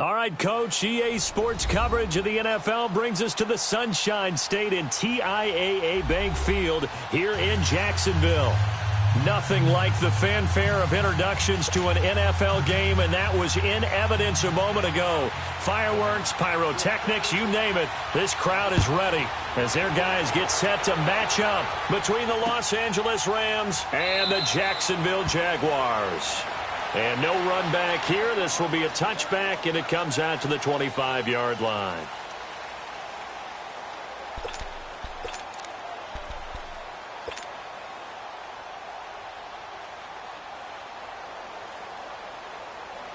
All right, Coach, EA Sports coverage of the NFL brings us to the Sunshine State in TIAA Bank Field here in Jacksonville. Nothing like the fanfare of introductions to an NFL game, and that was in evidence a moment ago. Fireworks, pyrotechnics, you name it, this crowd is ready as their guys get set to match up between the Los Angeles Rams and the Jacksonville Jaguars. And no run back here. This will be a touchback, and it comes out to the 25-yard line.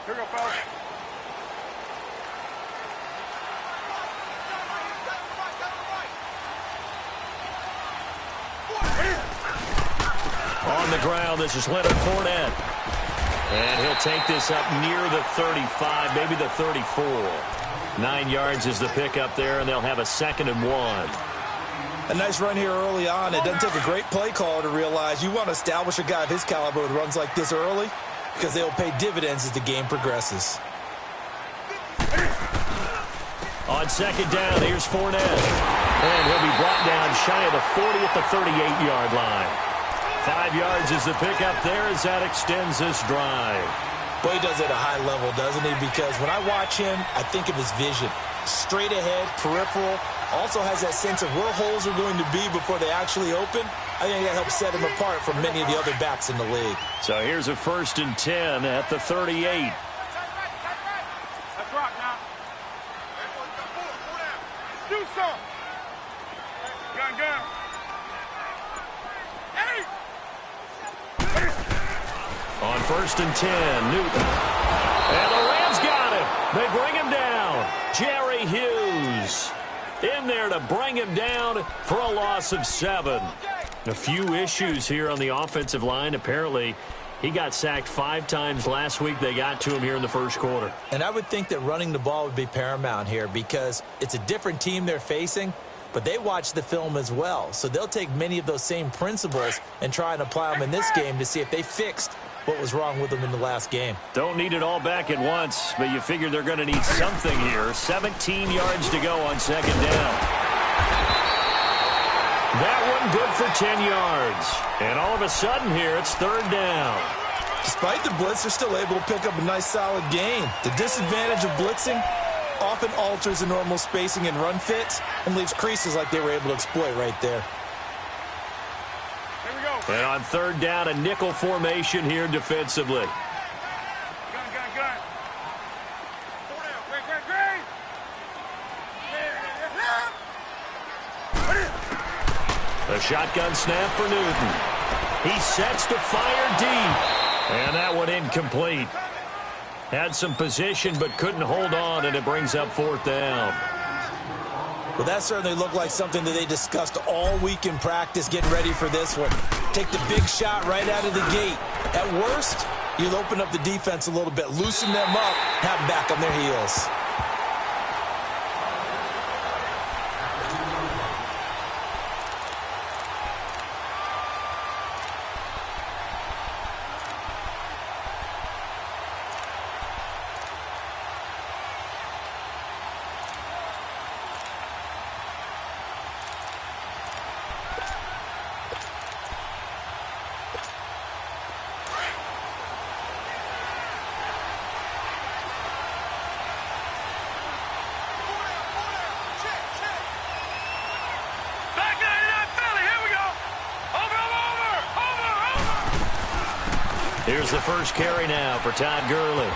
Here we go, fellas. On the ground, this is Leonard Fournette. And he'll take this up near the 35, maybe the 34. 9 yards is the pickup there, and they'll have a 2nd and 1. A nice run here early on. It doesn't take a great play caller to realize you want to establish a guy of his caliber who runs like this early because they'll pay dividends as the game progresses. On 2nd down, here's Fournette. And he'll be brought down shy of the 40 at the 38-yard line. 5 yards is the pickup there as that extends this drive. Boy, he does it at a high level, doesn't he? Because when I watch him, I think of his vision. Straight ahead, peripheral. Also has that sense of where holes are going to be before they actually open. I think that helps set him apart from many of the other backs in the league. So here's a 1st and 10 at the 38. Let's rock now. Do some. Gun. Hey! On 1st and 10, Newton. And the Rams got him. They bring him down. Jerry Hughes in there to bring him down for a loss of 7. A few issues here on the offensive line. Apparently, he got sacked 5 times last week. They got to him here in the first quarter. And I would think that running the ball would be paramount here because it's a different team they're facing, but they watch the film as well. So they'll take many of those same principles and try and apply them in this game to see if they fixed what was wrong with them in the last game. Don't need it all back at once, but you figure they're going to need something here. 17 yards to go on 2nd down. That one good for 10 yards. And all of a sudden here, it's 3rd down. Despite the blitz, they're still able to pick up a nice solid gain. The disadvantage of blitzing often alters the normal spacing and run fits and leaves creases like they were able to exploit right there. Here we go. And on 3rd down, a nickel formation here defensively. Gun. A shotgun snap for Newton. He sets to fire deep. And that one incomplete. Had some position but couldn't hold on, and it brings up 4th down. Well, that certainly looked like something that they discussed all week in practice getting ready for this one. Take the big shot right out of the gate. At worst, you'll open up the defense a little bit, loosen them up, have them back on their heels. Here's the first carry now for Todd Gurley.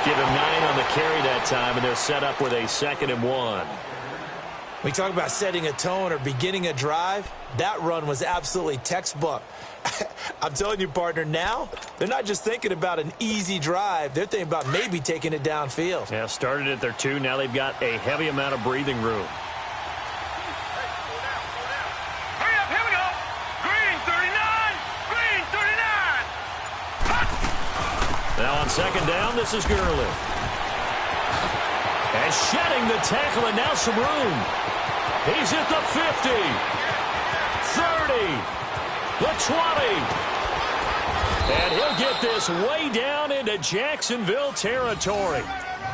Give him 9 on the carry that time, and they're set up with a 2nd and 1. We talk about setting a tone or beginning a drive. That run was absolutely textbook. I'm telling you, partner, now they're not just thinking about an easy drive. They're thinking about maybe taking it downfield. Yeah, started at their 2. Now they've got a heavy amount of breathing room. Now on 2nd down, this is Gurley. And shedding the tackle, and now some room. He's at the 50, 30, the 20. And he'll get this way down into Jacksonville territory.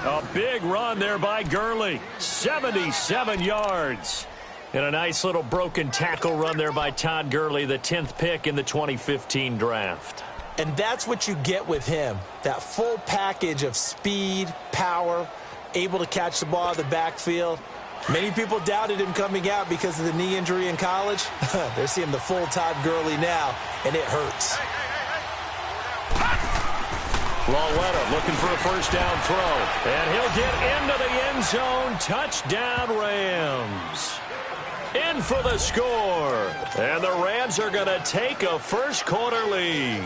A big run there by Gurley. 77 yards. And a nice little broken tackle run there by Todd Gurley, the 10th pick in the 2015 draft. And that's what you get with him. That full package of speed, power, able to catch the ball out of the backfield. Many people doubted him coming out because of the knee injury in college. They're seeing the full Todd Gurley now, and it hurts. Lauletta looking for a first down throw. And he'll get into the end zone. Touchdown, Rams. In for the score. And the Rams are going to take a first-quarter lead.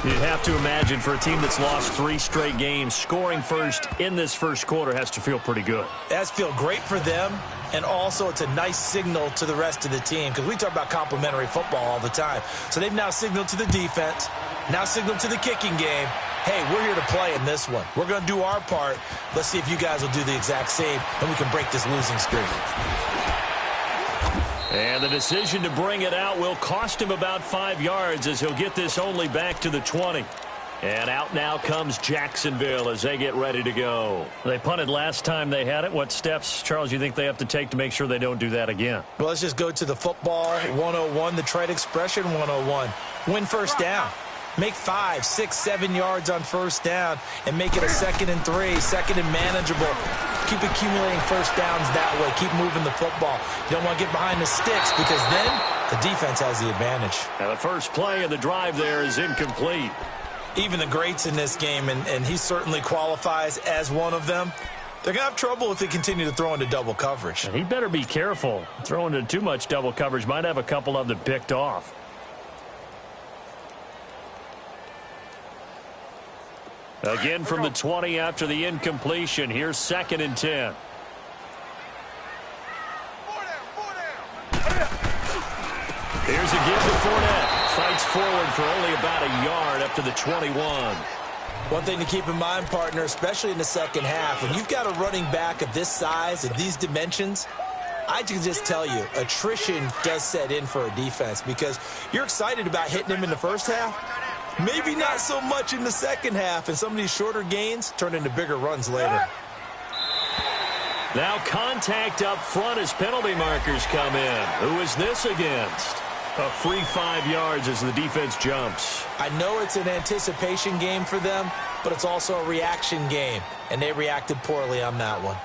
You'd have to imagine for a team that's lost 3 straight games, scoring first in this first quarter has to feel pretty good. It has to feel great for them, and also it's a nice signal to the rest of the team because we talk about complimentary football all the time. So they've now signaled to the defense, now signaled to the kicking game, hey, we're here to play in this one. We're going to do our part. Let's see if you guys will do the exact same, and we can break this losing streak. And the decision to bring it out will cost him about 5 yards as he'll get this only back to the 20. And out now comes Jacksonville as they get ready to go. They punted last time they had it. What steps, Charles, you think they have to take to make sure they don't do that again? Well, let's just go to the football 101, the trade expression 101. Win first down. Make 5, 6, 7 yards on first down and make it a 2nd and 3, 2nd and manageable. Keep accumulating first downs that way. Keep moving the football. You don't want to get behind the sticks because then the defense has the advantage. Now the first play of the drive there is incomplete. Even the greats in this game, and he certainly qualifies as one of them, they're going to have trouble if they continue to throw into double coverage. And he better be careful. Throwing into too much double coverage might have a couple of them picked off. Again from the 20 after the incompletion. Here's 2nd and 10. Here's a give to Fournette. Fights forward for only about a yard up to the 21. One thing to keep in mind, partner, especially in the second half, when you've got a running back of this size, of these dimensions, I can just tell you, attrition does set in for a defense because you're excited about hitting him in the first half. Maybe not so much in the second half, and some of these shorter gains turn into bigger runs later. Now contact up front as penalty markers come in. Who is this against? A free 5 yards as the defense jumps. I know it's an anticipation game for them, but it's also a reaction game, and they reacted poorly on that one.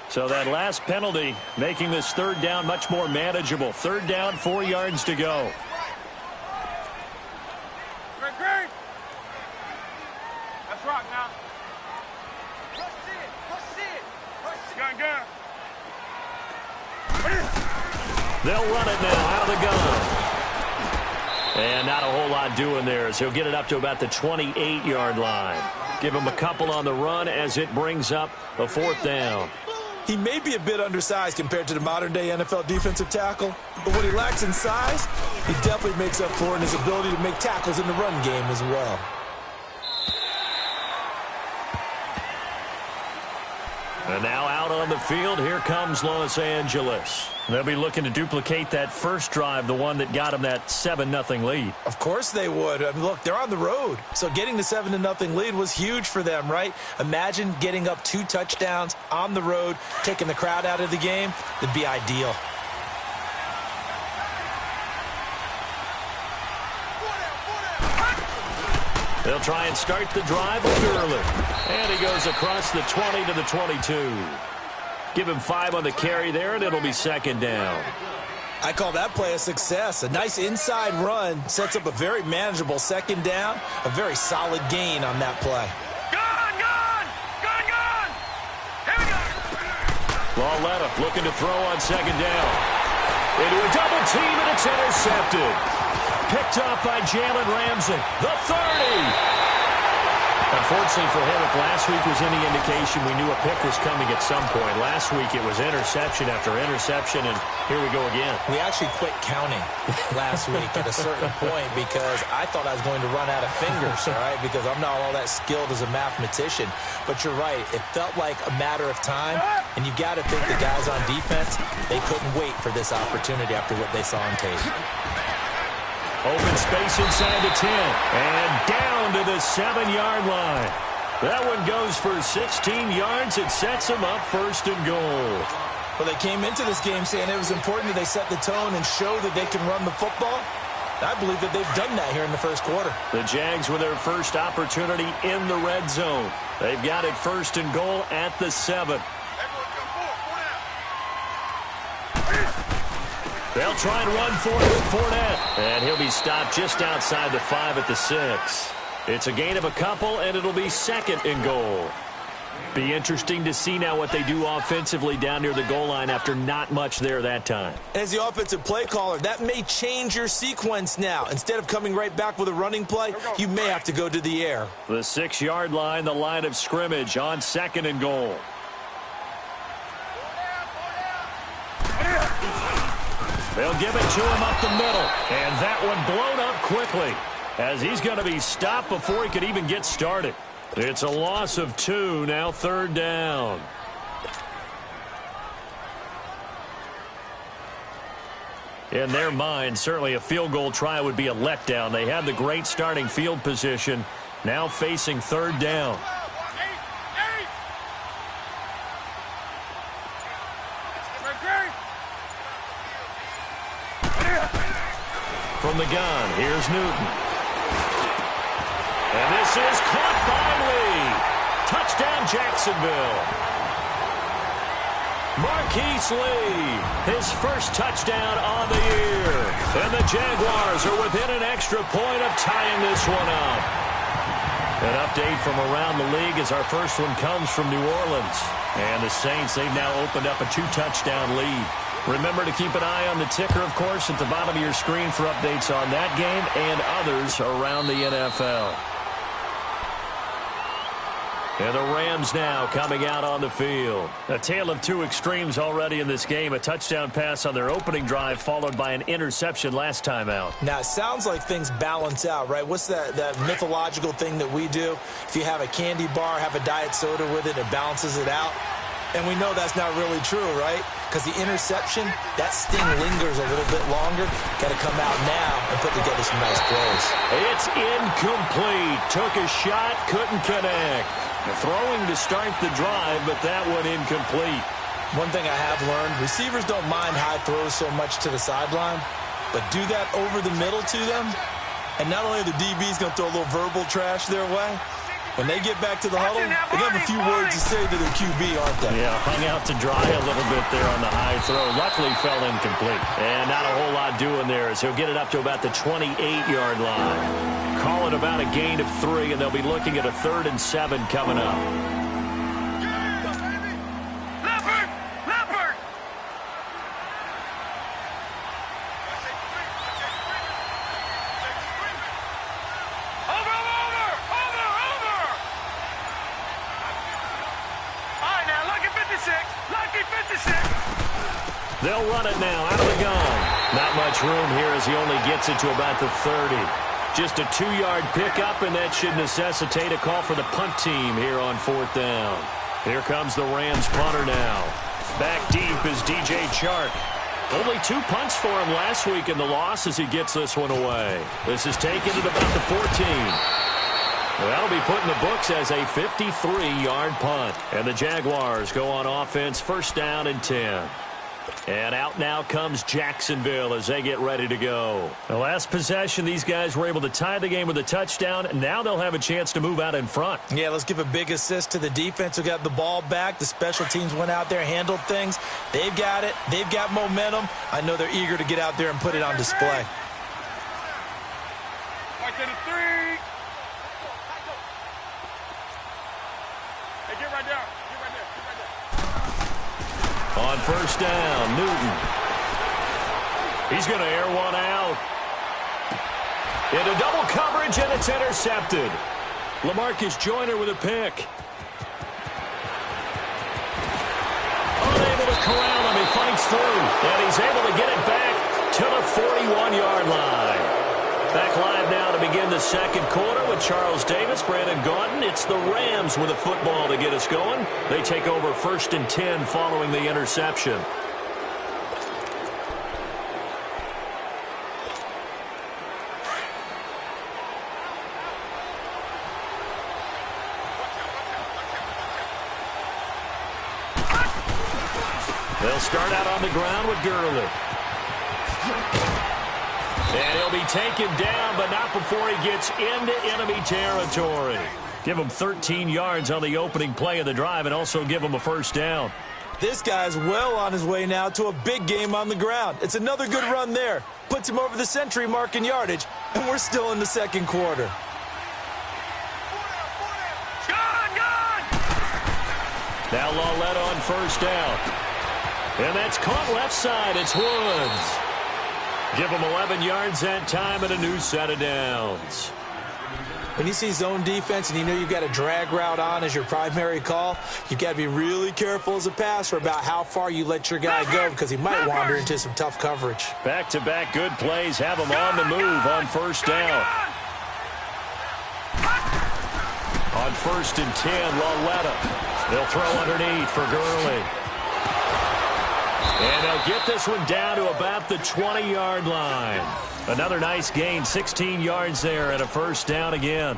So that last penalty making this 3rd down much more manageable. 3rd down, 4 yards to go. Great. That's right now. Gun. They'll run it now out of the gun. And not a whole lot doing there as he'll get it up to about the 28-yard line. Give him a couple on the run as it brings up a 4th down. He may be a bit undersized compared to the modern-day NFL defensive tackle, but what he lacks in size, he definitely makes up for in his ability to make tackles in the run game as well. And now out on the field, here comes Los Angeles. They'll be looking to duplicate that first drive, the one that got them that 7-0 lead. Of course they would. I mean, look, they're on the road. So getting the 7-0 lead was huge for them, right? Imagine getting up 2 touchdowns on the road, taking the crowd out of the game. It'd be ideal. They'll try and start the drive with Gurley. And he goes across the 20 to the 22. Give him 5 on the carry there, and it'll be 2nd down. I call that play a success. A nice inside run sets up a very manageable 2nd down. A very solid gain on that play. Gun! Here we go! Lauletta looking to throw on 2nd down. Into a double team, and it's intercepted. Picked up by Jalen Ramsey. The 30. Unfortunately for him, if last week was any indication, we knew a pick was coming at some point. Last week it was interception after interception, and here we go again. We actually quit counting last week at a certain point because I thought I was going to run out of fingers, all right, because I'm not all that skilled as a mathematician. But you're right. It felt like a matter of time, and you got to think the guys on defense, they couldn't wait for this opportunity after what they saw on tape. Open space inside the 10. And down to the 7-yard line. That one goes for 16 yards. It sets them up first and goal. Well, they came into this game saying it was important that they set the tone and show that they can run the football. I believe that they've done that here in the first quarter. The Jags with their first opportunity in the red zone. They've got it first and goal at the 7. They'll try and run for it with Fournette. And he'll be stopped just outside the 5 at the 6. It's a gain of a couple, and it'll be second and goal. Be interesting to see now what they do offensively down near the goal line after not much there that time. As the offensive play caller, that may change your sequence now. Instead of coming right back with a running play, you may have to go to the air. The 6-yard line, the line of scrimmage on second and goal. They'll give it to him up the middle. And that one blown up quickly as he's going to be stopped before he could even get started. It's a loss of 2, now third down. In their mind, certainly a field goal try would be a letdown. They had the great starting field position, now facing third down. From the gun, here's Newton. And this is caught by Lee. Touchdown, Jacksonville. Marquise Lee, his first touchdown on the year. And the Jaguars are within an extra point of tying this one up. An update from around the league as our first one comes from New Orleans. And the Saints, they've now opened up a 2-touchdown lead. Remember to keep an eye on the ticker, of course, at the bottom of your screen for updates on that game and others around the NFL. And the Rams now coming out on the field. A tale of two extremes already in this game. A touchdown pass on their opening drive followed by an interception last time out. Now, it sounds like things balance out, right? What's that mythological thing that we do? If you have a candy bar, have a diet soda with it, it balances it out. And we know that's not really true, right? Because the interception, that sting lingers a little bit longer. Got to come out now and put together some nice plays. It's incomplete. Took a shot, couldn't connect. Throwing to start the drive, but that one incomplete. One thing I have learned, receivers don't mind high throws so much to the sideline, but do that over the middle to them, and not only are the DBs going to throw a little verbal trash their way, when they get back to the huddle, they're going to have a few words to say to their QB, aren't they? Yeah, hung out to dry a little bit there on the high throw. Luckily fell incomplete. And not a whole lot doing there as he'll get it up to about the 28-yard line. Call it about a gain of 3, and they'll be looking at a 3rd and 7 coming up. They'll run it now out of the gun. Not much room here as he only gets it to about the 30. Just a 2-yard pickup, and that should necessitate a call for the punt team here on 4th down. Here comes the Rams punter now. Back deep is DJ Chark. Only 2 punts for him last week in the loss as he gets this one away. This is taken at about the 14. That'll be put in the books as a 53-yard punt. And the Jaguars go on offense, 1st down and 10. And out now comes Jacksonville as they get ready to go. The last possession, these guys were able to tie the game with a touchdown. Now they'll have a chance to move out in front. Yeah, let's give a big assist to the defense who got the ball back. The special teams went out there, handled things. They've got it. They've got momentum. I know they're eager to get out there and put it on display. Right to the 3. Hey, get right there. On 1st down, Newton. He's going to air one out. Into double coverage, and it's intercepted. LaMarcus Joyner with a pick. Unable to corral him. He fights through. And he's able to get it back to the 41-yard line. Back live now to begin the second quarter with Charles Davis, Brandon Gaudin. It's the Rams with a football to get us going. They take over 1st and 10 following the interception. They'll start out on the ground with Gurley. And he'll be taken down, but not before he gets into enemy territory. Give him 13 yards on the opening play of the drive and also give him a first down. This guy's well on his way now to a big game on the ground. It's another good run there. Puts him over the century mark in yardage, and we're still in the second quarter. Now Lauletta on first down. And that's caught left side. It's Woods. Give him 11 yards that time and a new set of downs. When you see zone defense and you know you've got a drag route on as your primary call, you've got to be really careful as a passer about how far you let your guy go because he might wander into some tough coverage. Back-to-back good plays have him on the move on first down. On 1st and 10, Lauletta. They'll throw underneath for Gurley. And they'll get this one down to about the 20-yard line. Another nice gain, 16 yards there and a first down again.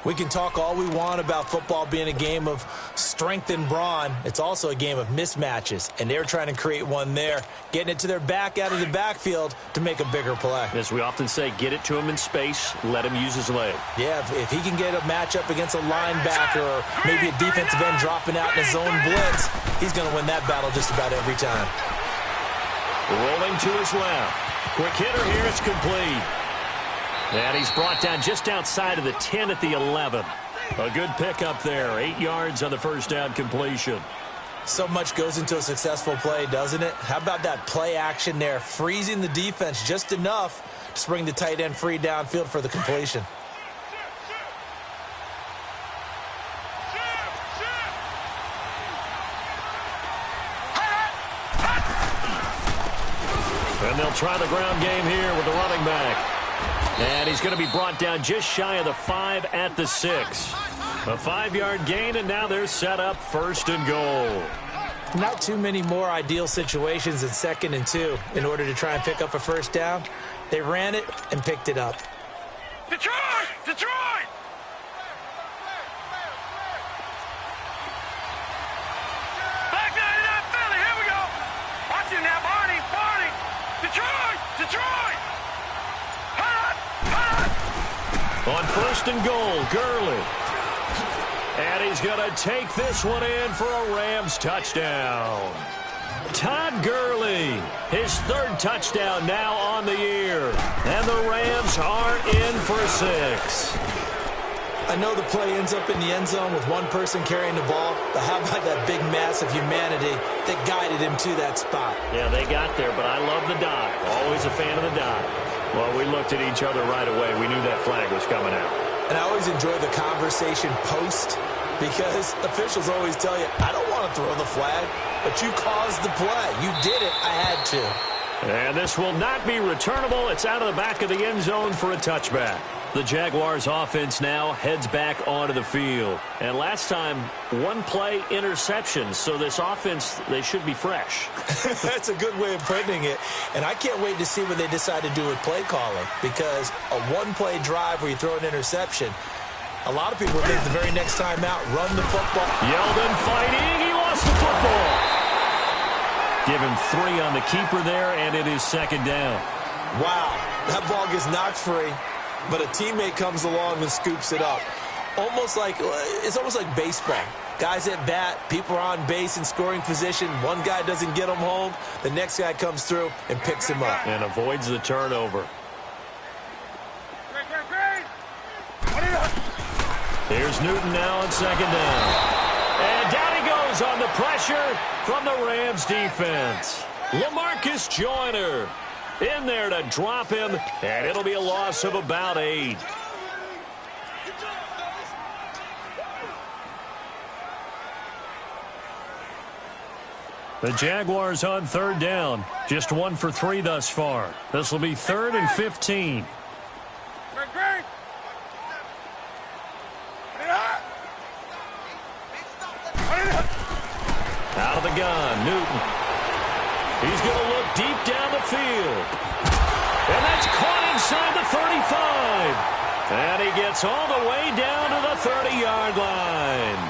We can talk all we want about football being a game of strength and brawn. It's also a game of mismatches, and they're trying to create one there, getting it to their back out of the backfield to make a bigger play. As we often say, get it to him in space, let him use his leg. Yeah, if he can get a matchup against a linebacker or maybe a defensive end dropping out in a zone blitz, he's going to win that battle just about every time. Rolling to his left. Quick hitter here, it's complete. And he's brought down just outside of the 10 at the 11. A good pickup there. 8 yards on the first down completion. So much goes into a successful play, doesn't it? How about that play action there, freezing the defense just enough to bring the tight end free downfield for the completion. And they'll try the ground game here with the running back. And he's going to be brought down just shy of the 5 at the 6. A 5-yard gain, and now they're set up 1st and goal. Not too many more ideal situations than 2nd and 2 in order to try and pick up a first down. They ran it and picked it up. Detroit! Detroit! Back down to that Philly. Here we go. Watch it now, Barney. Barney. Detroit! Detroit! On 1st and goal, Gurley. And he's going to take this one in for a Rams touchdown. Todd Gurley, his 3rd touchdown now on the year. And the Rams are in for 6. I know the play ends up in the end zone with one person carrying the ball, but how about that big mass of humanity that guided him to that spot? Yeah, they got there, but I love the dot. Always a fan of the dot. Well, we looked at each other right away. We knew that flag was coming out. And I always enjoy the conversation post because officials always tell you, I don't want to throw the flag, but you caused the play. You did it. I had to. And this will not be returnable. It's out of the back of the end zone for a touchback. The Jaguars offense now heads back onto the field. And last time, 1 play interception. So this offense, they should be fresh. That's a good way of putting it. And I can't wait to see what they decide to do with play calling. Because a 1-play drive where you throw an interception, a lot of people think the very next time out, run the football. Yeldon fighting. He lost the football. Give him 3 on the keeper there, and it is 2nd down. Wow, that ball gets knocked free. But a teammate comes along and scoops it up. It's almost like baseball. Guys at bat, people are on base in scoring position. One guy doesn't get him home. The next guy comes through and picks him up. And avoids the turnover. Here's Newton now on 2nd down. And down he goes on the pressure from the Rams defense. LaMarcus Joyner in there to drop him, and it'll be a loss of about 8. The Jaguars on third down. Just 1 for 3 thus far. This will be 3rd and 15. Out of the gun, Newton. He's going to look deep down the field. And that's caught inside the 35. And he gets all the way down to the 30-yard line.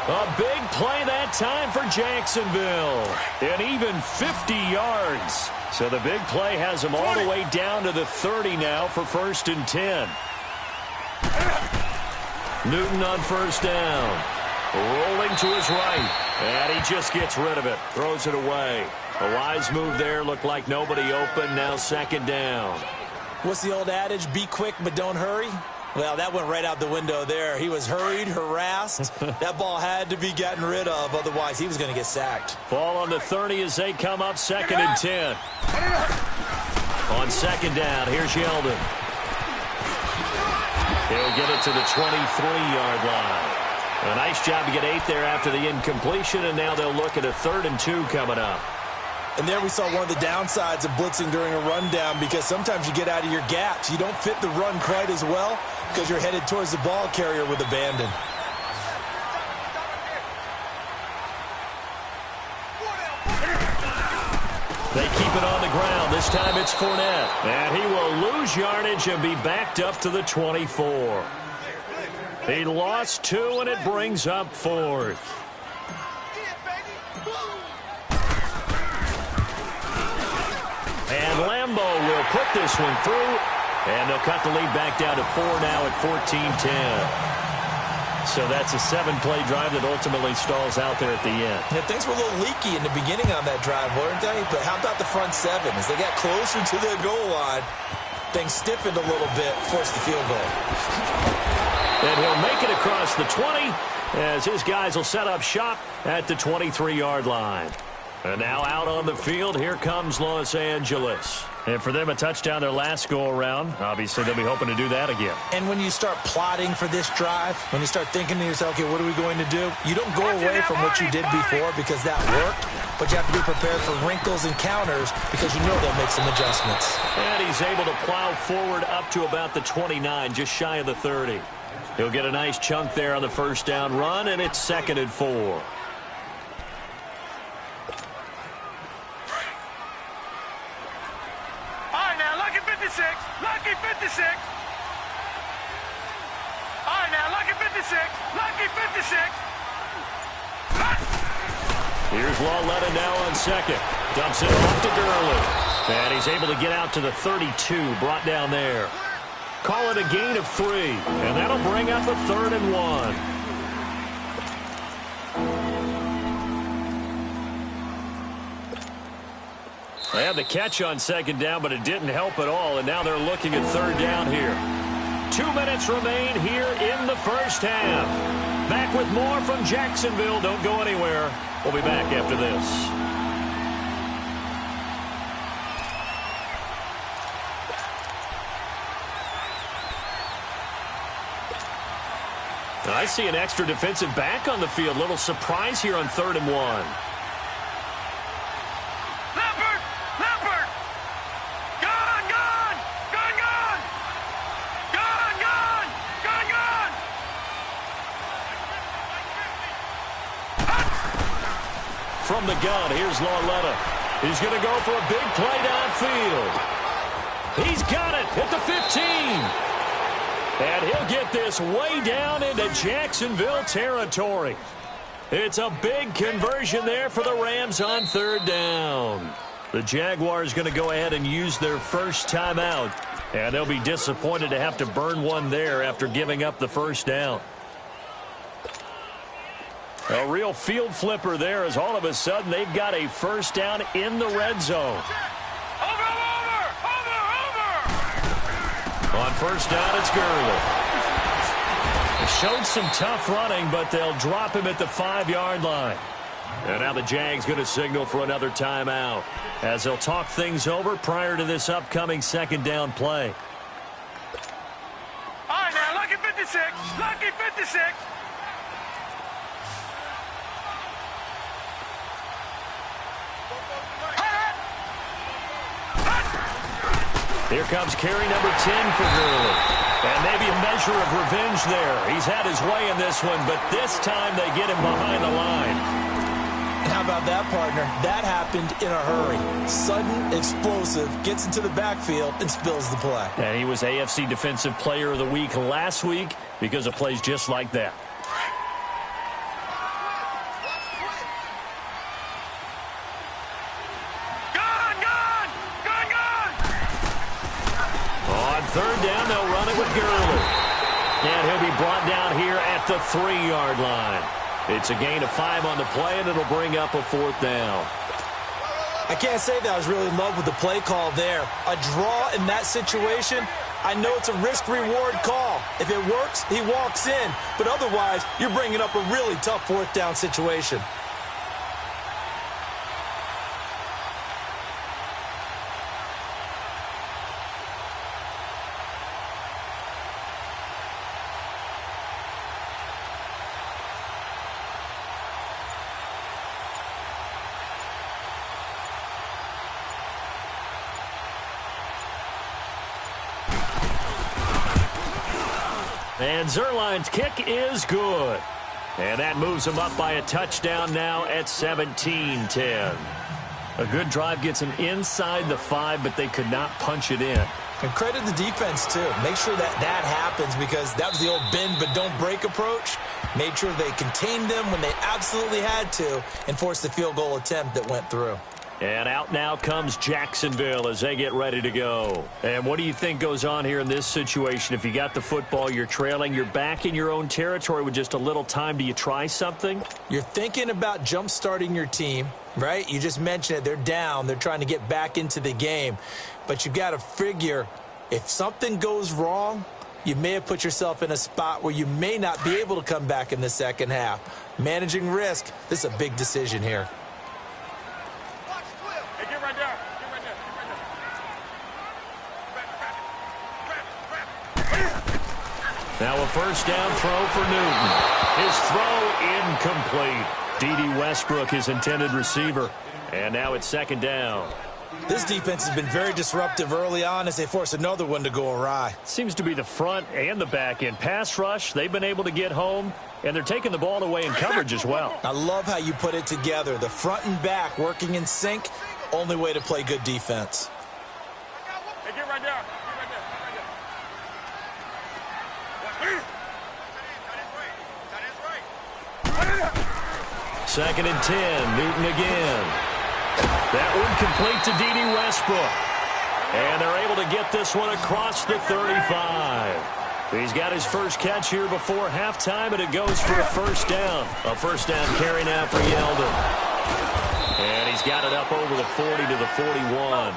A big play that time for Jacksonville. And even 50 yards. So the big play has him all the way down to the 30 now for 1st and 10. Newton on 1st down. Rolling to his right. And he just gets rid of it. Throws it away. A wise move there. Looked like nobody open. Now 2nd down. What's the old adage? Be quick, but don't hurry. Well, that went right out the window there. He was hurried, harassed. That ball had to be gotten rid of. Otherwise, he was going to get sacked. Ball on the 30 as they come up 2nd and 10. On 2nd down, here's Yeldon. He'll get it to the 23-yard line. A nice job to get 8 there after the incompletion, and now they'll look at a 3rd and 2 coming up. And there we saw one of the downsides of blitzing during a rundown, because sometimes you get out of your gaps. You don't fit the run quite as well because you're headed towards the ball carrier with abandon. They keep it on the ground. This time it's Fournette. And he will lose yardage and be backed up to the 24. He lost 2, and it brings up 4th. And Lambeau will put this one through, and they'll cut the lead back down to 4 now at 14-10. So that's a 7-play drive that ultimately stalls out there at the end. Yeah, things were a little leaky in the beginning on that drive, weren't they? But how about the front 7? As they got closer to the goal line, things stiffened a little bit, forced the field goal. And he'll make it across the 20 as his guys will set up shop at the 23-yard line. And now out on the field, here comes Los Angeles. And for them, a touchdown their last go-around. Obviously, they'll be hoping to do that again. And when you start plotting for this drive, when you start thinking to yourself, okay, what are we going to do? You don't go away from what you did before because that worked, but you have to be prepared for wrinkles and counters because you know they'll make some adjustments. And he's able to plow forward up to about the 29, just shy of the 30. He'll get a nice chunk there on the 1st down run, and it's 2nd and 4. Lucky 56. All right, now, lucky 56. Lucky 56. Here's Lauletta now on 2nd. Dumps it off to Gurley. And he's able to get out to the 32, brought down there. Call it a gain of 3. And that'll bring up a 3rd and 1. They had the catch on 2nd down, but it didn't help at all, and now they're looking at 3rd down here. 2 minutes remain here in the 1st half. Back with more from Jacksonville. Don't go anywhere. We'll be back after this. I see an extra defensive back on the field. Little surprise here on 3rd and 1. From the gun, here's Lauletta. He's going to go for a big play downfield. He's got it at the 15. And he'll get this way down into Jacksonville territory. It's a big conversion there for the Rams on 3rd down. The Jaguars going to go ahead and use their first timeout. And they'll be disappointed to have to burn one there after giving up the 1st down. A real field flipper there as all of a sudden they've got a 1st down in the red zone. Over! On 1st down, it's Gurley. They showed some tough running, but they'll drop him at the 5-yard line. And now the Jags going to signal for another timeout as they'll talk things over prior to this upcoming 2nd down play. All right, now, lucky 56. Lucky 56. Here comes carry number 10 for Gurley. And maybe a measure of revenge there. He's had his way in this one, but this time they get him behind the line. How about that, partner? That happened in a hurry. Sudden, explosive, gets into the backfield and spills the play. And he was AFC Defensive Player of the Week last week because of plays just like that. Third down, they'll run it with Gurley. And he'll be brought down here at the 3-yard line. It's a gain of 5 on the play, and it'll bring up a 4th down. I can't say that I was really in love with the play call there. A draw in that situation, I know it's a risk-reward call. If it works, he walks in. But otherwise, you're bringing up a really tough 4th down situation. And Zuerlein's kick is good. And that moves him up by a touchdown now at 17-10. A good drive gets him inside the 5, but they could not punch it in. And credit the defense, too. Make sure that happens because that was the old bend but don't break approach. Made sure they contained them when they absolutely had to and forced the field goal attempt that went through. And out now comes Jacksonville as they get ready to go. And what do you think goes on here in this situation? If you got the football, you're trailing, you're back in your own territory with just a little time. Do you try something? You're thinking about jump-starting your team, right? You just mentioned it. They're down. They're trying to get back into the game. But you've got to figure if something goes wrong, you may have put yourself in a spot where you may not be able to come back in the second half. Managing risk, this is a big decision here. Now a first down throw for Newton. His throw incomplete. D.D. Westbrook, his intended receiver. And now it's 2nd down. This defense has been very disruptive early on as they force another one to go awry. Seems to be the front and the back end. Pass rush, they've been able to get home, and they're taking the ball away in coverage as well. I love how you put it together. The front and back working in sync, only way to play good defense. Hey, get right there. Second and 10, Newton again. That one complete to D.D. Westbrook. And they're able to get this one across the 35. He's got his first catch here before halftime, and it goes for a first down. A first down carry now for Yeldon. And he's got it up over the 40 to the 41.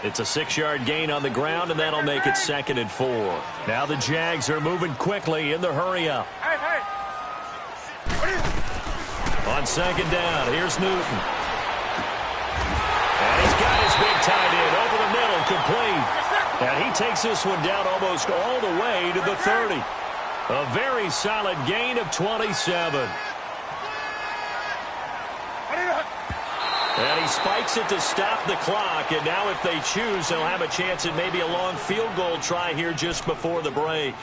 It's a 6-yard gain on the ground, and that'll make it 2nd and 4. Now the Jags are moving quickly in the hurry-up. On 2nd down, here's Newton. And he's got his big tight end over the middle, complete. And he takes this one down almost all the way to the 30. A very solid gain of 27. And he spikes it to stop the clock. And now if they choose, they'll have a chance at maybe a long field goal try here just before the break.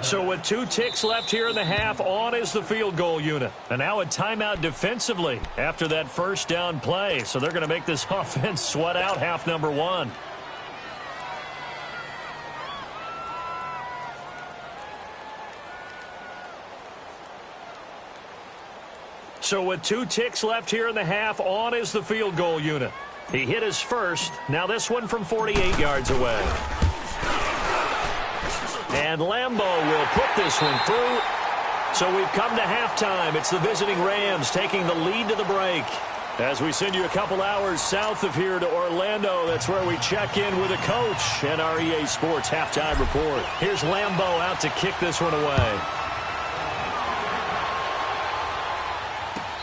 So with 2 ticks left here in the half, on is the field goal unit. And now a timeout defensively after that first down play. So they're going to make this offense sweat out half number 1. So with 2 ticks left here in the half, on is the field goal unit. He hit his first. Now this one from 48 yards away. And Lambeau will put this one through. So we've come to halftime. It's the visiting Rams taking the lead to the break. As we send you a couple hours south of here to Orlando, that's where we check in with a coach and our EA Sports halftime report. Here's Lambeau out to kick this one away.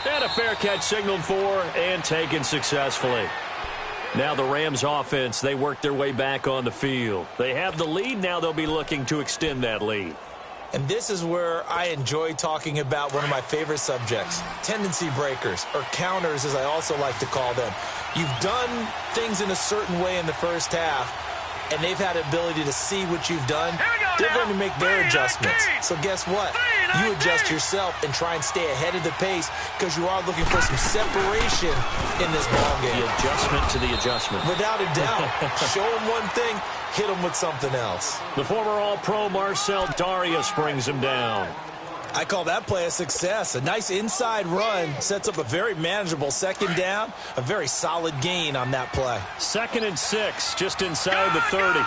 And a fair catch signaled for and taken successfully. Now the Rams offense, they work their way back on the field. They have the lead. Now they'll be looking to extend that lead. And this is where I enjoy talking about one of my favorite subjects, tendency breakers, or counters as I also like to call them. You've done things in a certain way in the first half, and they've had the ability to see what you've done. They're going to make their adjustments. So guess what? You adjust yourself and try and stay ahead of the pace because you are looking for some separation in this ball game. The adjustment to the adjustment. Without a doubt. Show them one thing, hit them with something else. The former All-Pro Marcell Dareus brings him down. I call that play a success. A nice inside run sets up a very manageable second down. A very solid gain on that play. 2nd and 6, just inside the 30. Gone!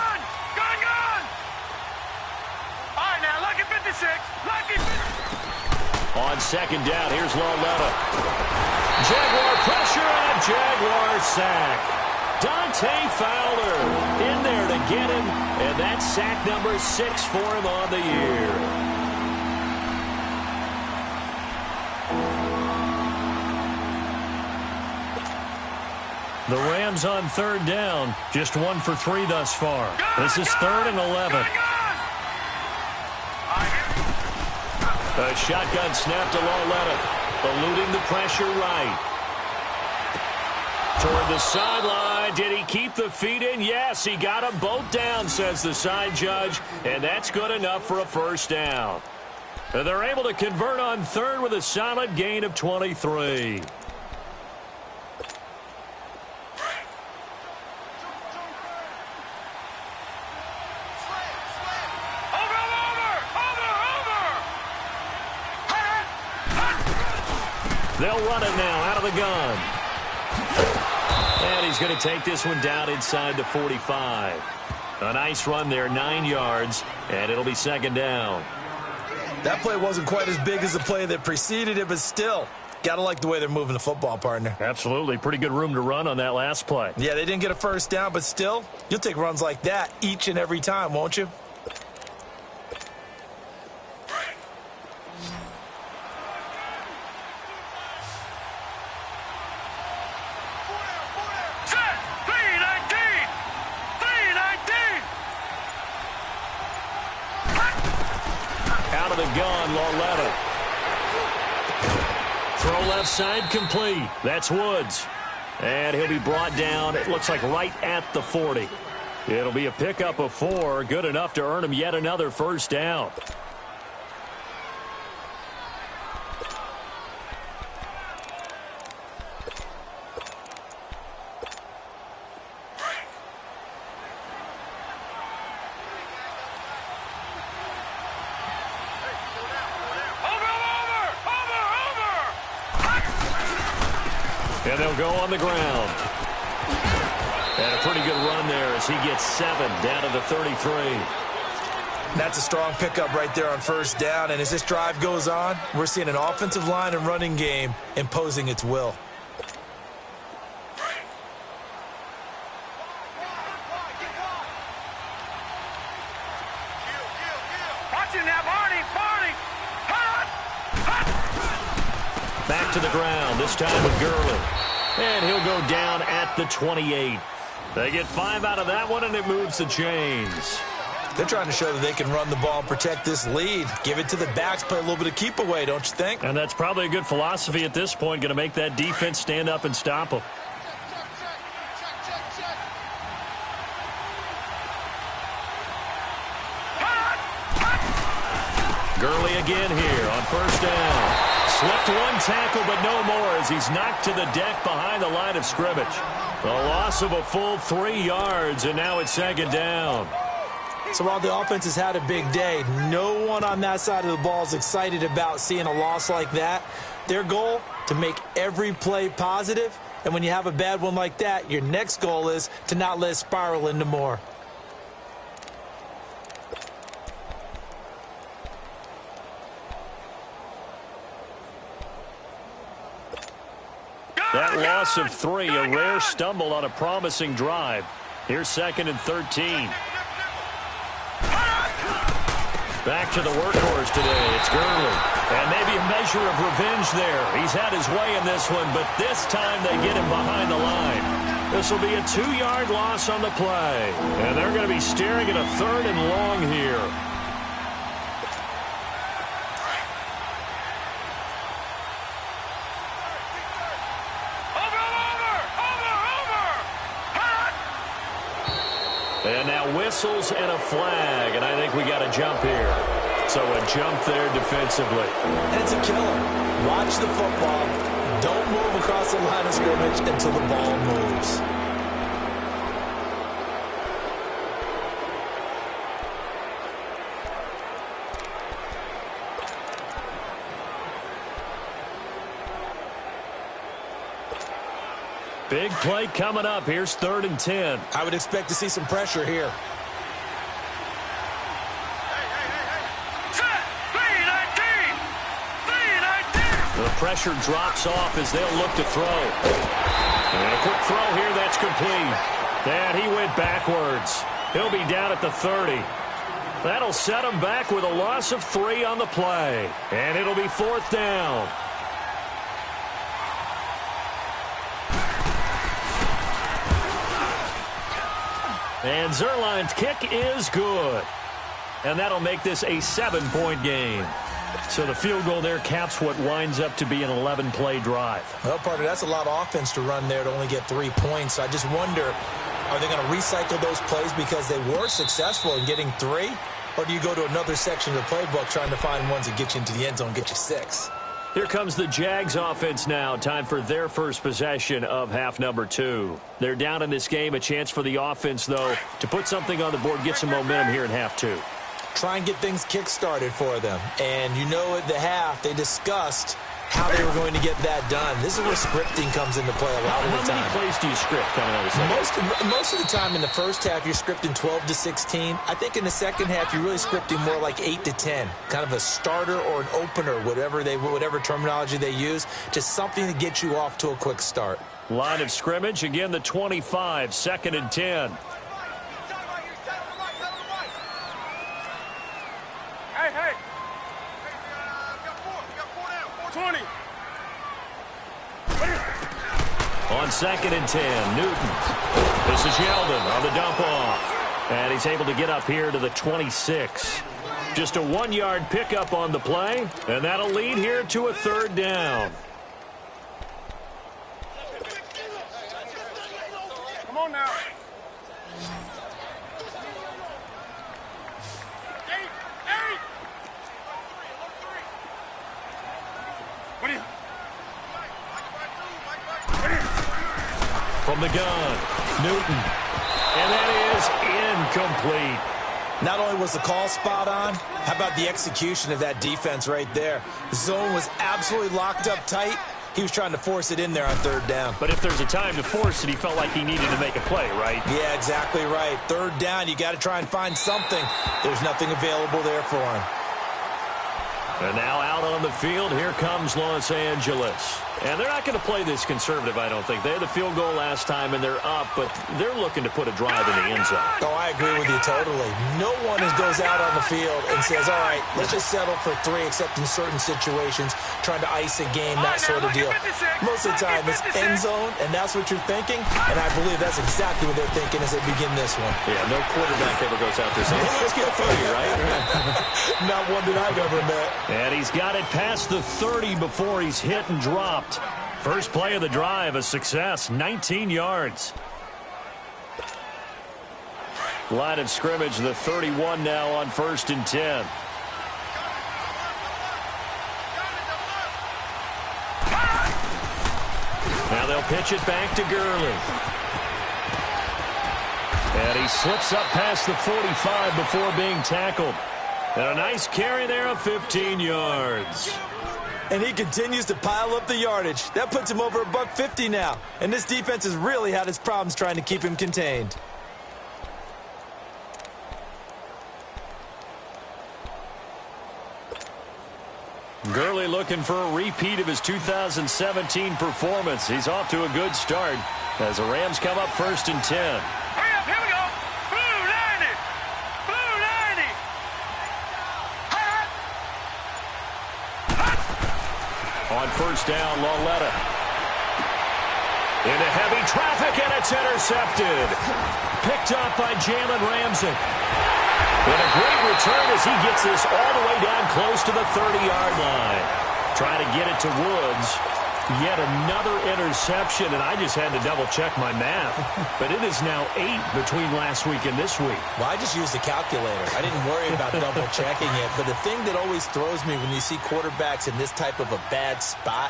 All right, now, lucky 56. Lucky 56. On 2nd down, here's Lauletta. Jaguar pressure and a Jaguar sack. Dante Fowler in there to get him, and that's sack number 6 for him on the year. The Rams on 3rd down, just 1 for 3 thus far. This is 3rd and 11. A shotgun snap to Lauletta, eluding the pressure right. Toward the sideline, did he keep the feet in? Yes, he got them both down, says the side judge, and that's good enough for a first down. And they're able to convert on 3rd with a solid gain of 23. They'll run it now out of the gun. And he's going to take this one down inside the 45. A nice run there, 9 yards, and it'll be 2nd down. That play wasn't quite as big as the play that preceded it, but still, got to like the way they're moving the football, partner. Absolutely. Pretty good room to run on that last play. Yeah, they didn't get a first down, but still, you'll take runs like that each and every time, won't you? Out of the gun, Lauletta. Throw left side complete. That's Woods. And he'll be brought down, it looks like right at the 40. It'll be a pickup of 4, good enough to earn him yet another first down. And they'll go on the ground. And a pretty good run there as he gets 7 down to the 33. That's a strong pickup right there on first down. And as this drive goes on, we're seeing an offensive line and running game imposing its will. Watching that, Barney. Back to the ground, this time with Gurley. And he'll go down at the 28. They get 5 out of that one, and it moves the chains. They're trying to show that they can run the ball and protect this lead. Give it to the backs, play a little bit of keep away, don't you think? And that's probably a good philosophy at this point, going to make that defense stand up and stop them. Gurley again here on first down. Slipped one tackle, but no more as he's knocked to the deck behind the line of scrimmage. A loss of a full 3 yards, and now it's 2nd down. So while the offense has had a big day, no one on that side of the ball is excited about seeing a loss like that. Their goal, to make every play positive. And when you have a bad one like that, your next goal is to not let it spiral into more. That loss of 3, a rare stumble on a promising drive. Here's 2nd and 13. Back to the workhorse today. It's Gurley. And maybe a measure of revenge there. He's had his way in this one, but this time they get him behind the line. This will be a 2-yard loss on the play. And they're going to be staring at a 3rd and long here. And now whistles and a flag, and I think we got a jump here. So a jump there defensively. And it's a killer. Watch the football. Don't move across the line of scrimmage until the ball moves. Big play coming up. Here's 3rd and 10. I would expect to see some pressure here. The pressure drops off as they'll look to throw. And a quick throw here that's complete. And he went backwards. He'll be down at the 30. That'll set him back with a loss of 3 on the play. And it'll be 4th down. And Zuerlein's kick is good. And that'll make this a 7-point game. So the field goal there caps what winds up to be an 11-play drive. Well, partner, that's a lot of offense to run there to only get 3 points. I just wonder, are they going to recycle those plays because they were successful in getting 3? Or do you go to another section of the playbook trying to find ones that get you into the end zone and get you 6? Here comes the Jags offense now. Time for their first possession of half number 2. They're down in this game. A chance for the offense, though, to put something on the board, get some momentum here in half 2. Try and get things kick-started for them. And you know at the half, they discussed how they were going to get that done. This is where scripting comes into play a lot of the time. How many plays do you script coming out of the second? Most of the time in the first half, you're scripting 12 to 16. I think in the second half, you're really scripting more like 8 to 10. Kind of a starter or an opener, whatever terminology they use. Just something to get you off to a quick start. Line of scrimmage, again the 25, 2nd and 10. Hey. 20. On 2nd and 10, Newton. This is Yeldon on the dump off. And he's able to get up here to the 26. Just a 1-yard pickup on the play, and that'll lead here to a 3rd down. Come on now. From the gun, Newton. And that is incomplete. Not only was the call spot on, how about the execution of that defense right there? The zone was absolutely locked up tight. He was trying to force it in there on 3rd down. But if there's a time to force it, he felt like he needed to make a play, right? Yeah, exactly right. 3rd down, you got to try and find something. There's nothing available there for him. And now out on the field, here comes Los Angeles. And they're not going to play this conservative, I don't think. They had the field goal last time, and they're up, but they're looking to put a drive in the end zone. Oh, I agree with you totally. No one goes out on the field and says, all right, let's just settle for 3, except in certain situations, trying to ice a game, that sort of deal. Most of the time, it's end zone, and that's what you're thinking, and I believe that's exactly what they're thinking as they begin this one. Yeah, no quarterback ever goes out there saying, hey, let's get funny, right? Not one that I've ever met. And he's got it past the 30 before he's hit and dropped. First play of the drive, a success, 19 yards. Line of scrimmage, the 31 now on 1st and 10. Now they'll pitch it back to Gurley. And he slips up past the 45 before being tackled. And a nice carry there of 15 yards. And he continues to pile up the yardage. That puts him over $150 now. And this defense has really had its problems trying to keep him contained. Gurley looking for a repeat of his 2017 performance. He's off to a good start as the Rams come up 1st and 10. Hurry up, here we go. Blue 90. Blue 90. On 1st down, Lauletta. Into heavy traffic, and it's intercepted. Picked up by Jalen Ramsey. And a great return as he gets this all the way down close to the 30-yard line. Trying to get it to Woods. Yet another interception, and I just had to double-check my math. But it is now 8 between last week and this week. Well, I just used a calculator. I didn't worry about double-checking it. But the thing that always throws me when you see quarterbacks in this type of a bad spot,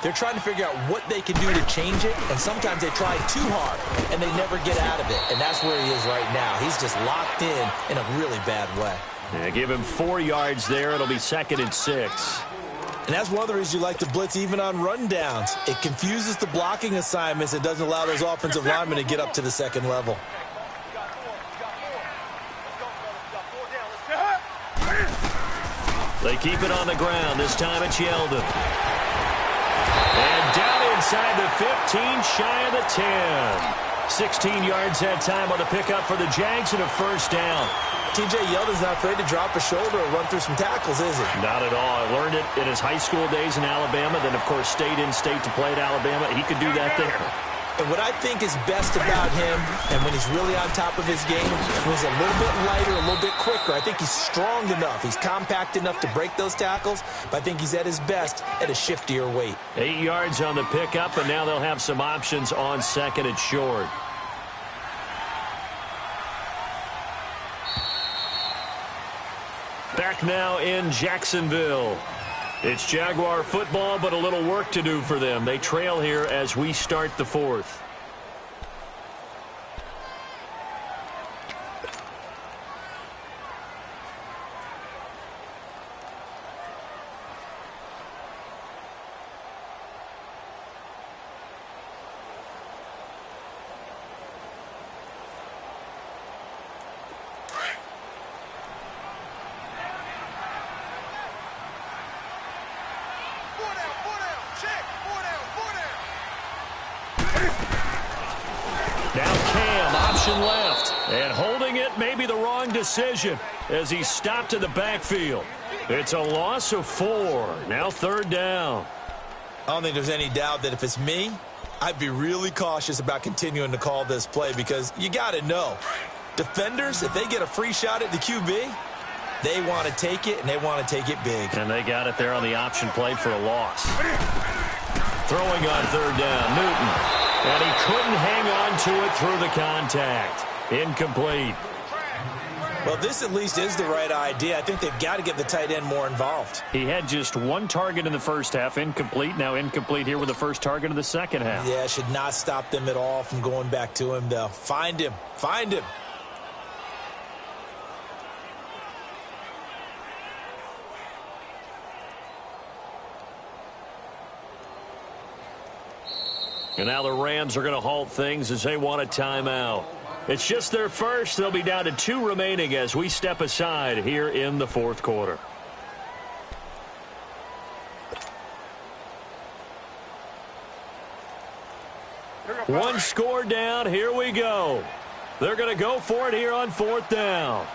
they're trying to figure out what they can do to change it, and sometimes they try too hard, and they never get out of it. And that's where he is right now. He's just locked in a really bad way. Yeah, give him 4 yards there. It'll be 2nd and 6. And that's one of the reasons you like to blitz even on rundowns. It confuses the blocking assignments. It doesn't allow those offensive linemen to get up to the second level. They keep it on the ground. This time it's Yeldon. And down inside the 15, shy of the 10. 16 yards that time on the pickup for the Jags and a first down. T.J. Yeldon's not afraid to drop a shoulder or run through some tackles, is he? Not at all. I learned it in his high school days in Alabama, then, of course, stayed in state to play at Alabama. He could do that there. And what I think is best about him, and when he's really on top of his game, when he's a little bit lighter, a little bit quicker. I think he's strong enough. He's compact enough to break those tackles, but I think he's at his best at a shiftier weight. 8 yards on the pickup, and now they'll have some options on 2nd and short. Back now in Jacksonville. It's Jaguar football, but a little work to do for them. They trail here as we start the 4th. Now Cam, option left. And holding it may be the wrong decision as he stopped in the backfield. It's a loss of 4. Now 3rd down. I don't think there's any doubt that if it's me, I'd be really cautious about continuing to call this play because you got to know. Defenders, if they get a free shot at the QB, they want to take it, and they want to take it big. And they got it there on the option play for a loss. Throwing on 3rd down, Newton. And he couldn't hang on to it through the contact. Incomplete. Well, this at least is the right idea. I think they've got to get the tight end more involved. He had just 1 target in the first half, incomplete. Now incomplete here with the first target of the second half. Yeah, should not stop them at all from going back to him, though. Find him. Find him. And now the Rams are going to halt things as they want a timeout. It's just their first. They'll be down to 2 remaining as we step aside here in the 4th quarter. One score down. Here we go. They're going to go for it here on 4th down.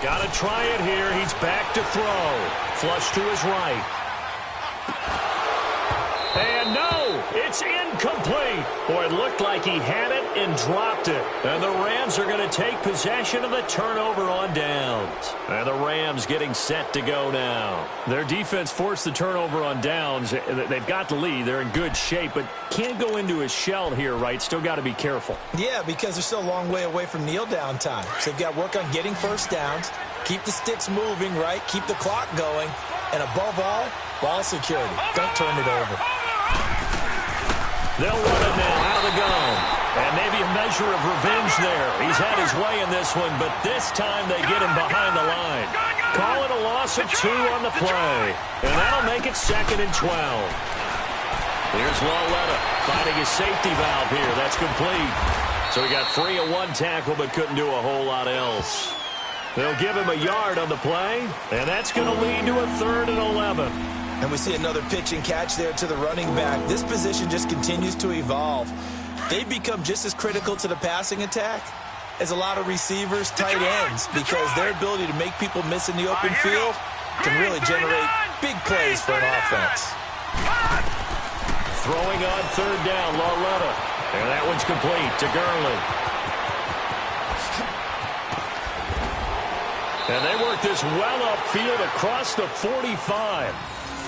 Got to try it here. He's back to throw. Flush to his right. And no, it's incomplete. Boy, it looked like he had it and dropped it. And the Rams are going to take possession of the turnover on downs. And the Rams getting set to go now. Their defense forced the turnover on downs. They've got the lead. They're in good shape, but can't go into a shell here, right? Still got to be careful. Yeah, because they're still a long way away from kneel down time. So they've got to work on getting first downs, keep the sticks moving, right? Keep the clock going. And above all, ball security. Don't turn it over. They'll run it now out of the gun. And maybe a measure of revenge there. He's had his way in this one, but this time they get him behind the line. Call it a loss of 2 on the play. And that'll make it 2nd and 12. Here's Lauletta finding his safety valve here. That's complete. So he got free of 1 tackle but couldn't do a whole lot else. They'll give him a yard on the play, and that's going to lead to a 3rd and 11. And we see another pitch and catch there to the running back. This position just continues to evolve. They've become just as critical to the passing attack as a lot of receivers, tight ends, because their ability to make people miss in the open field can really generate big plays for an offense. Throwing on 3rd down, Lauletta. And that one's complete to Gurley. And they work this well upfield across the 45.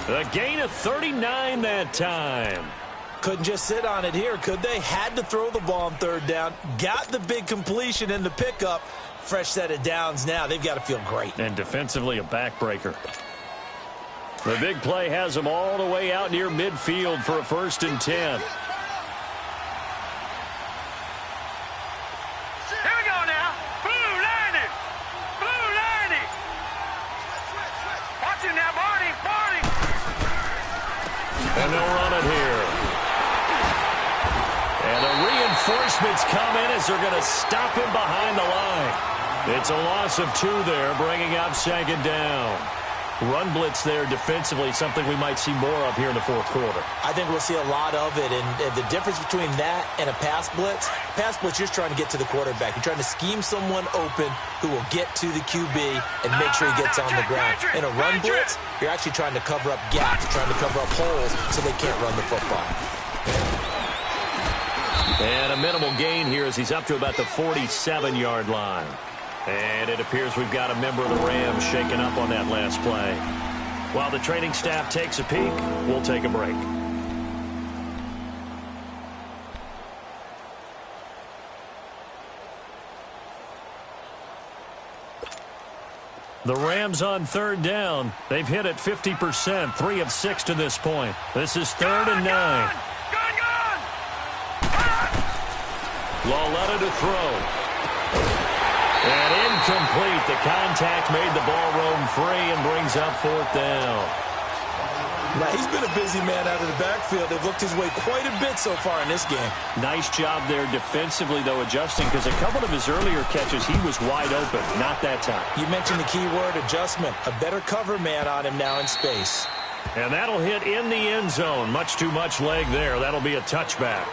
A gain of 39 that time. Couldn't just sit on it here, could they? Had to throw the ball on third down. Got the big completion in the pickup. Fresh set of downs now. They've got to feel great. And defensively, a backbreaker. The big play has them all the way out near midfield for a 1st and 10. Here we go now. Blue 90. Blue 90. Watch him now, Barney. Barney. And they'll run it here. And the reinforcements come in as they're going to stop him behind the line. It's a loss of 2 there, bringing up 2nd down. Run blitz there defensively, something we might see more of here in the 4th quarter. I think we'll see a lot of it, and the difference between that and a pass blitz, you're just trying to get to the quarterback. You're trying to scheme someone open who will get to the QB and make sure he gets on the ground. In a run blitz, you're actually trying to cover up gaps, trying to cover up holes so they can't run the football. And a minimal gain here as he's up to about the 47-yard line. And it appears we've got a member of the Rams shaken up on that last play. While the training staff takes a peek, we'll take a break. The Rams on 3rd down. They've hit it 50%, 3 of 6 to this point. This is 3rd and 9. Lauletta to throw. And incomplete. The contact made the ball roam free and brings up 4th down. Now, he's been a busy man out of the backfield. They've looked his way quite a bit so far in this game. Nice job there defensively, though, adjusting, because a couple of his earlier catches, he was wide open. Not that time. You mentioned the key word, adjustment. A better cover man on him now in space. And that'll hit in the end zone. Much too much leg there. That'll be a touchback.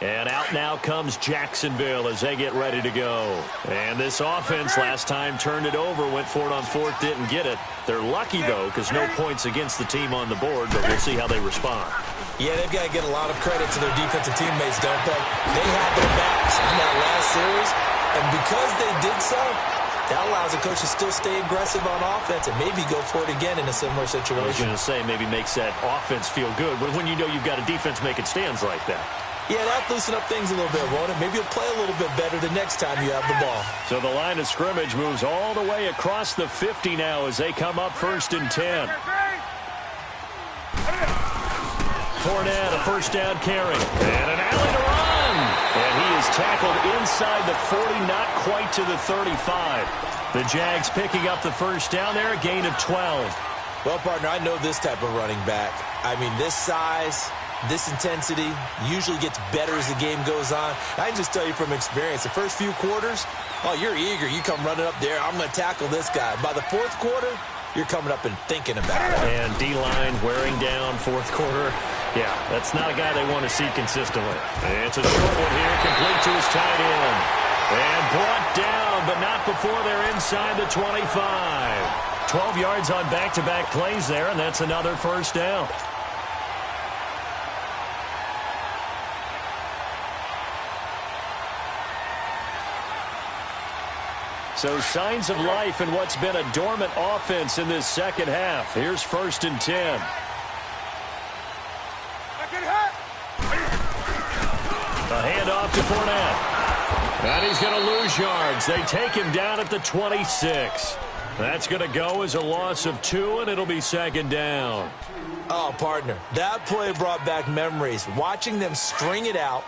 And out now comes Jacksonville as they get ready to go. And this offense last time turned it over, went for it on 4th, didn't get it. They're lucky, though, because no points against the team on the board, but we'll see how they respond. Yeah, they've got to get a lot of credit to their defensive teammates, don't they? They had their backs in that last series, and because they did so, that allows the coach to still stay aggressive on offense and maybe go for it again in a similar situation. I was going to say, maybe makes that offense feel good, but when you know you've got a defense making stands like that. Yeah, that'll loosen up things a little bit, won't it? Maybe you'll play a little bit better the next time you have the ball. So the line of scrimmage moves all the way across the 50 now as they come up 1st and 10. Fournette, a 1st down carry. And an alley to run. And he is tackled inside the 40, not quite to the 35. The Jags picking up the 1st down there, a gain of 12. Well, partner, I know this type of running back. I mean, this size, this intensity usually gets better as the game goes on. I can just tell you from experience, the first few quarters, oh, you're eager. You come running up there, I'm going to tackle this guy. By the 4th quarter, you're coming up and thinking about it. And D-line wearing down 4th quarter. Yeah, that's not a guy they want to see consistently. And it's a short one here, complete to his tight end. And brought down, but not before they're inside the 25. 12 yards on back-to-back plays there, and that's another 1st down. So signs of life in what's been a dormant offense in this second half. Here's 1st and 10. A handoff to Fournette. And he's going to lose yards. They take him down at the 26. That's going to go as a loss of 2, and it'll be 2nd down. Oh, partner, that play brought back memories. Watching them string it out,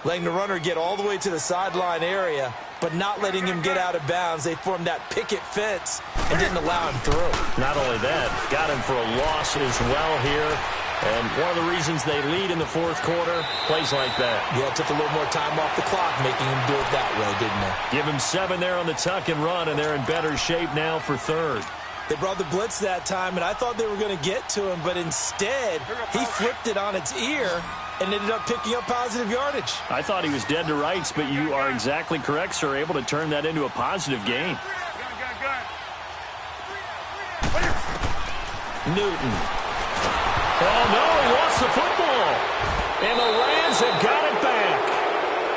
letting the runner get all the way to the sideline area, but not letting him get out of bounds. They formed that picket fence and didn't allow him through. Not only that, got him for a loss as well here. And one of the reasons they lead in the 4th quarter, plays like that. Yeah, it took a little more time off the clock, making him do it that way, didn't they? Give him 7 there on the tuck and run, and they're in better shape now for 3rd. They brought the blitz that time, and I thought they were going to get to him, but instead, he flipped it on its ear and ended up picking up positive yardage. I thought he was dead to rights, but you are exactly correct, sir. Able to turn that into a positive gain. Newton. Oh, no, he lost the football. And the Rams have got it back.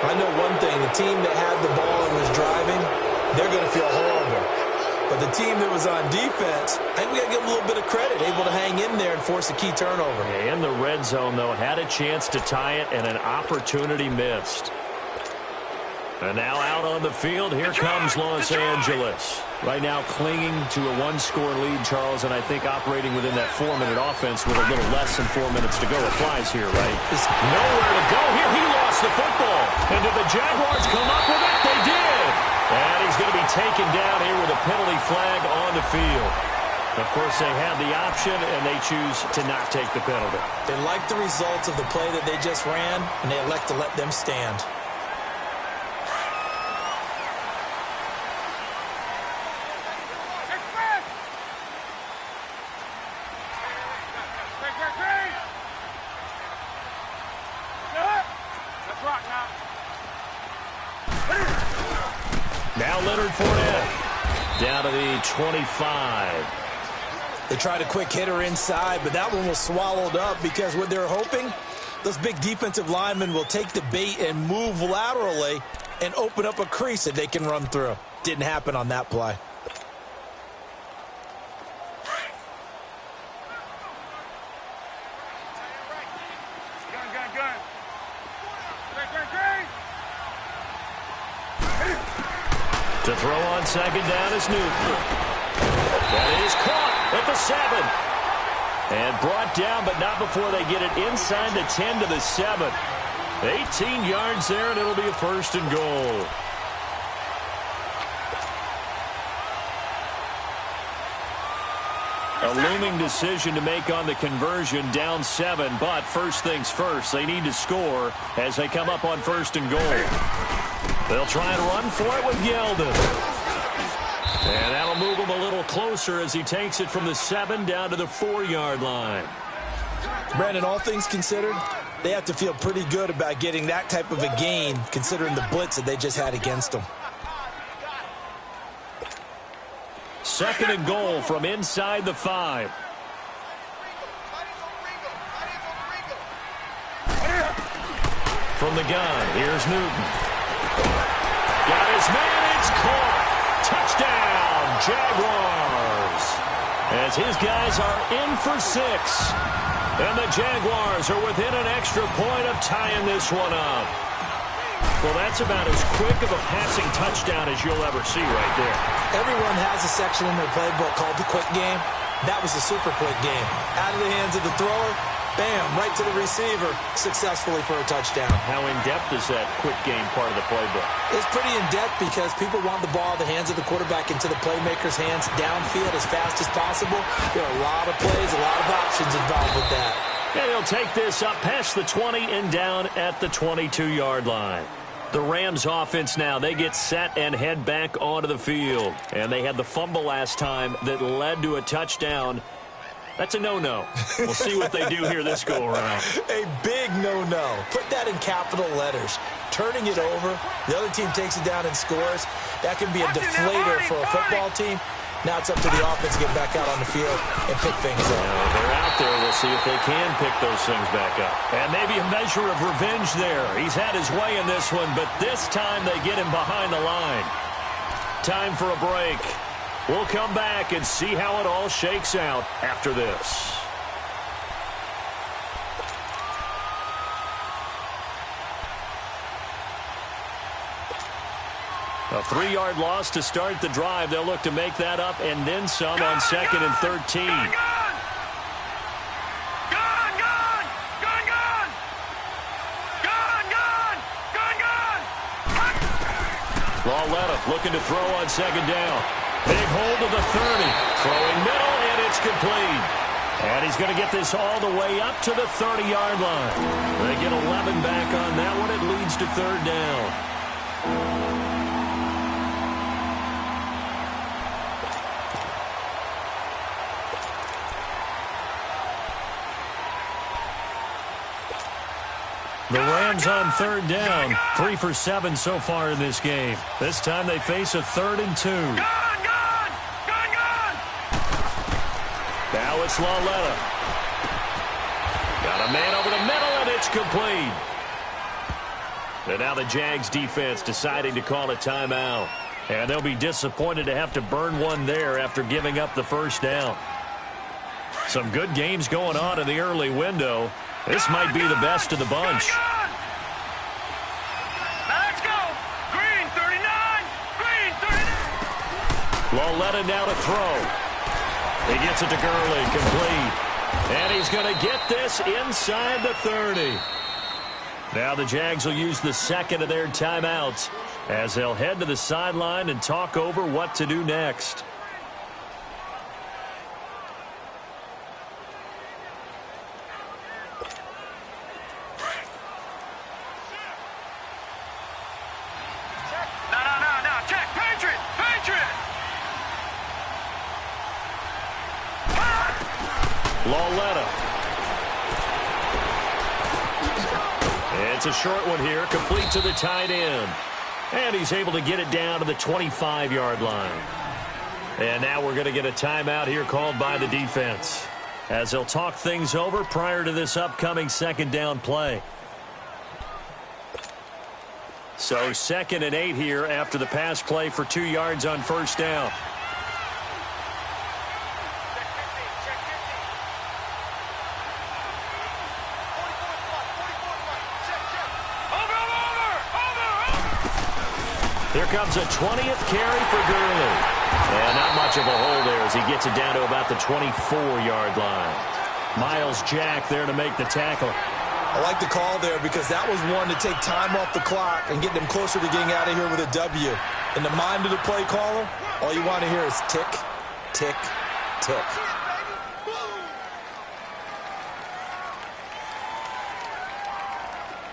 I know one thing. The team that had the ball and was driving, they're going to feel horrible. But the team that was on defense, I think we got to give them a little bit of credit, able to hang in there and force a key turnover. In the red zone, though, had a chance to tie it and an opportunity missed. And now out on the field, here comes Los Angeles. Right now clinging to a one-score lead, Charles, and I think operating within that 4-minute offense with a little less than 4 minutes to go applies here, right? There's nowhere to go here. He lost the football. And did the Jaguars come up with it? They did. And he's going to be taken down here with a penalty flag on the field. Of course, they have the option, and they choose to not take the penalty. They like the results of the play that they just ran, and they elect to let them stand. Now Leonard Fournette down to the 25. They tried a quick hitter inside, but that one was swallowed up because what they're hoping, those big defensive linemen will take the bait and move laterally and open up a crease that they can run through. Didn't happen on that play. To throw on second down is Newton. That is caught at the 7. And brought down, but not before they get it inside the 10 to the 7. 18 yards there, and it'll be a first and goal. A looming decision to make on the conversion, down 7, but first things first, they need to score as they come up on first and goal. They'll try and run for it with Yeldon. And that'll move him a little closer as he takes it from the 7 down to the 4-yard line. Brandon, all things considered, they have to feel pretty good about getting that type of a gain considering the blitz that they just had against them. Second and goal from inside the 5. From the gun, here's Newton. Got his man, it's caught. Touchdown, Jaguars. As his guys are in for 6. And the Jaguars are within an extra point of tying this one up. Well, that's about as quick of a passing touchdown as you'll ever see right there. Everyone has a section in their playbook called the quick game. That was a super quick game. Out of the hands of the thrower, bam, right to the receiver, successfully for a touchdown. How in-depth is that quick game part of the playbook? It's pretty in-depth because people want the ball in the hands of the quarterback into the playmaker's hands downfield as fast as possible. There are a lot of plays, a lot of options involved with that. And he'll take this up past the 20 and down at the 22-yard line. The Rams offense now, they get set and head back onto the field. And they had the fumble last time that led to a touchdown. That's a no-no. We'll see what they do here this go-around. A big no-no. Put that in capital letters. Turning it over, the other team takes it down and scores. That can be a deflator for a football team. Now it's up to the offense to get back out on the field and pick things up. They're out there. We'll see if they can pick those things back up. And maybe a measure of revenge there. He's had his way in this one, but this time they get him behind the line. Time for a break. We'll come back and see how it all shakes out after this. A 3-yard loss to start the drive. They'll look to make that up and then some on second and 13. Lauletta looking to throw on second down. Big hold of the 30. Throwing middle, and it's complete. And he's going to get this all the way up to the 30-yard line. They get 11 back on that one. It leads to third down. The Rams on third down, 3 for 7 so far in this game. This time they face a 3rd and 2. Gone! Now it's Lauletta. Got a man over the middle, and it's complete. And now the Jags defense deciding to call a timeout. And they'll be disappointed to have to burn one there after giving up the first down. Some good games going on in the early window. This might be the best of the bunch. Now let's go. Green 39. Green 39. Lauletta now to throw. He gets it to Gurley, complete. And he's going to get this inside the 30. Now the Jags will use the second of their timeouts as they'll head to the sideline and talk over what to do next. No. Check. Patriot. Lauletta. It's a short one here, complete to the tight end. And he's able to get it down to the 25-yard line. And now we're going to get a timeout here called by the defense as they'll talk things over prior to this upcoming second down play. So 2nd and 8 here after the pass play for 2 yards on first down. Here comes a 20th carry for Gurley. And not much of a hole there as he gets it down to about the 24-yard line. Myles Jack there to make the tackle. I like the call there because that was one to take time off the clock and get them closer to getting out of here with a W. In the mind of the play caller, all you want to hear is tick, tick, tick.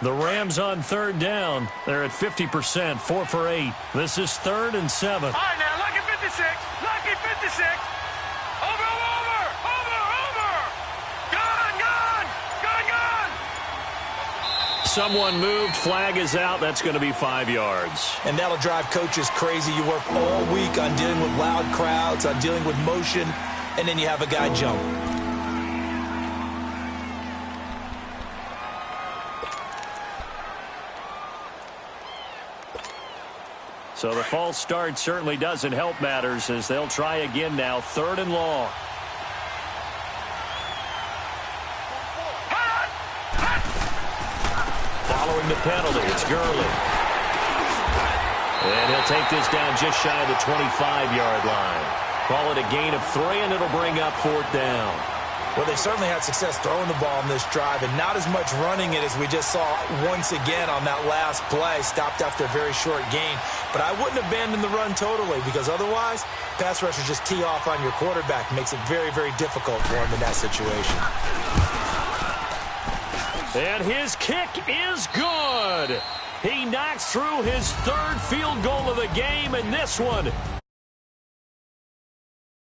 The Rams on third down. They're at 50%, 4 for 8. This is 3rd and 7. All right, now, lucky 56. Lucky 56. Over. Gone. Someone moved. Flag is out. That's going to be 5 yards. And that'll drive coaches crazy. You work all week on dealing with loud crowds, on dealing with motion, and then you have a guy jump. So the false start certainly doesn't help matters as they'll try again now. 3rd and long. Following the penalty, it's Gurley. And he'll take this down just shy of the 25-yard line. Call it a gain of 3, and it'll bring up 4th down. Well, they certainly had success throwing the ball in this drive and not as much running it as we just saw once again on that last play. Stopped after a very short gain. But I wouldn't abandon the run totally because otherwise, pass rushers just tee off on your quarterback. Makes it very, very difficult for him in that situation. And his kick is good. He knocks through his 3rd field goal of the game, and this one